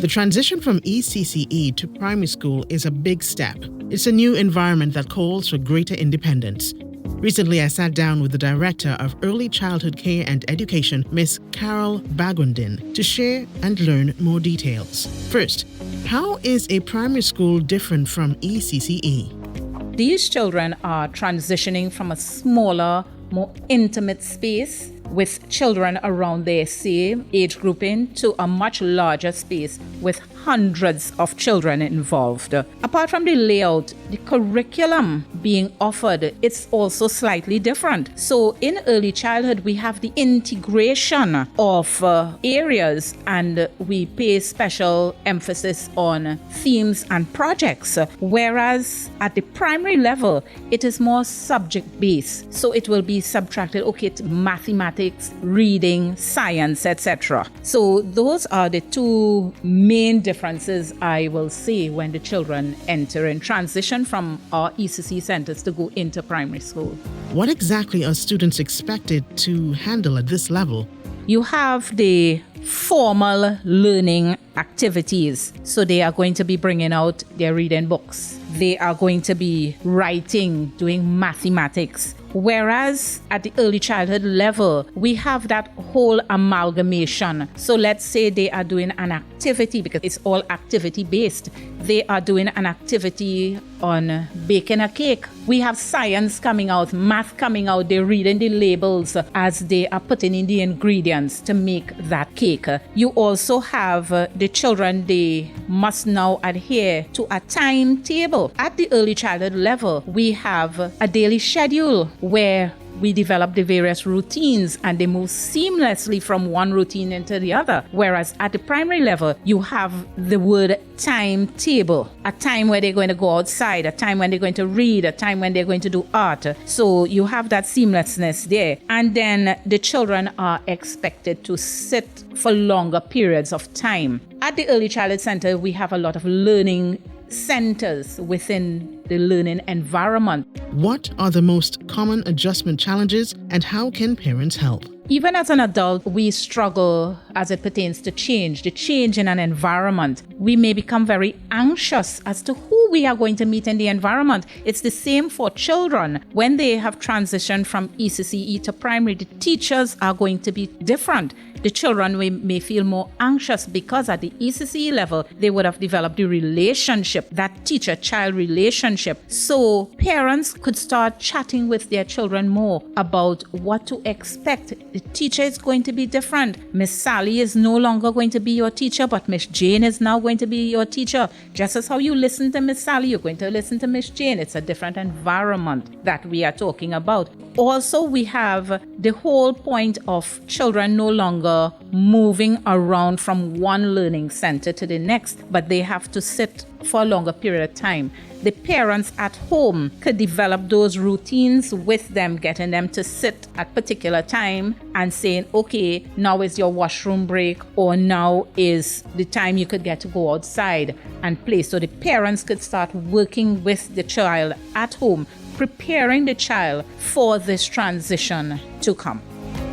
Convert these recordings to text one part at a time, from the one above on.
The transition from ECCE to primary school is a big step. It's a new environment that calls for greater independence. Recently, I sat down with the Director of Early Childhood Care and Education, Ms. Carol Bagwandin, to share and learn more details. First, how is a primary school different from ECCE? These children are transitioning from a smaller, more intimate space with children around their same age grouping to a much larger space with hundreds of children involved. Apart from the layout, the curriculum being offered, it's also slightly different. So in early childhood, we have the integration of areas, and we pay special emphasis on themes and projects. Whereas at the primary level, it is more subject-based. So it will be subtracted, mathematics, reading, science, etc. So those are the two main differences I will say when the children enter and transition from our ECCE centers to go into primary school. What exactly are students expected to handle at this level? You have the formal learning activities. So they are going to be bringing out their reading books. They are going to be writing, doing mathematics. Whereas at the early childhood level, we have that whole amalgamation. So let's say they are doing an activity, because it's all activity based. They are doing an activity on baking a cake. We have science coming out, math coming out. They're reading the labels as they are putting in the ingredients to make that cake. You also have the children, they must now adhere to a timetable. At the early childhood level, we have a daily schedule where we develop the various routines and they move seamlessly from one routine into the other. Whereas at the primary level, you have the word timetable, a time where they're going to go outside, a time when they're going to read, a time when they're going to do art. So you have that seamlessness there. And then the children are expected to sit for longer periods of time. At the Early Childhood Center, we have a lot of learning centers within the learning environment. What are the most common adjustment challenges and how can parents help? Even as an adult, we struggle as it pertains to change, the change in an environment. We may become very anxious as to who we are going to meet in the environment. It's the same for children. When they have transitioned from ECCE to primary, the teachers are going to be different. The children may feel more anxious because at the ECCE level, they would have developed the relationship, that teacher-child relationship. So parents could start chatting with their children more about what to expect. The teacher is going to be different. Miss Sally is no longer going to be your teacher, but Miss Jane is now going to be your teacher. Just as how you listen to Miss Sally, you're going to listen to Miss Jane. It's a different environment that we are talking about. Also, we have the whole point of children no longer moving around from one learning center to the next, but they have to sit for a longer period of time. The parents at home could develop those routines with them, getting them to sit at particular time and saying, okay, now is your washroom break, or now is the time you could get to go outside and play. So the parents could start working with the child at home, preparing the child for this transition to come.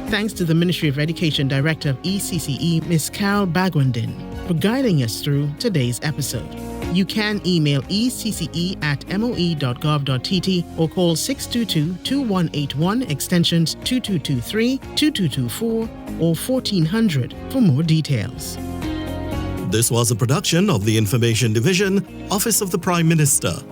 Thanks to the Ministry of Education Director of ECCE, Ms. Carol Bagwandin, for guiding us through today's episode. You can email ecce@moe.gov.tt or call 622-2181 extensions 2223, 2224 or 1400 for more details. This was a production of the Information Division, Office of the Prime Minister.